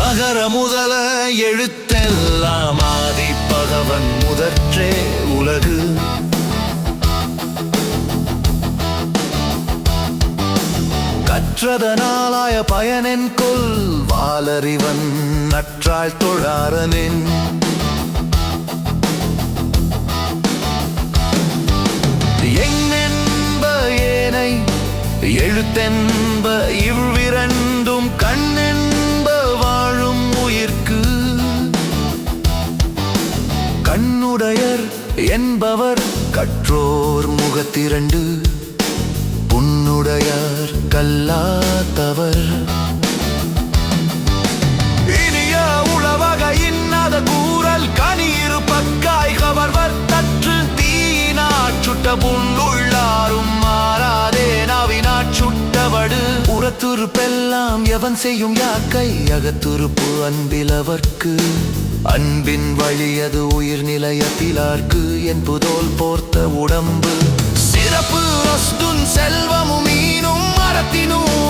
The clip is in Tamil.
அகர முதல எழுத்தெல்லாம் ஆதி பகவன் முதற்றே உலகு. கற்றதனாலாய பயனென் கொல் வாலறிவன் நற்றாள் தொழாரனின். எண்ணென்ப ஏனை எழுத்தென்ப இவ்விரண்டும் கண்ணென்ப வாழும் உயிர்க்கு. கண்ணுடையர் என்பவர் கற்றோர் முகத்திரண்டு புண்ணுடையார் கல்லாதவர். இனிய உளவக இன்னத கூறல் கனீரு பக்காய் கவர்வர் தற்று தீயினாச்சுட்ட புண்ணுள்ளாரும் மாறாதே நாவினாச்சுட்டவடு. புறத்துருப்பெல்லாம் எவன் செய்யும் யாக்கை அகத்துருப்பு அன்பிலவர்க்கு. அன்பின் வழியது உயிர் நிலையத்திலார்க்கு என்புதோல் போர்த்த உடம்பு. சிறப்பு ரஸ்துன் செல்வமும் மீனும் மரத்தினும்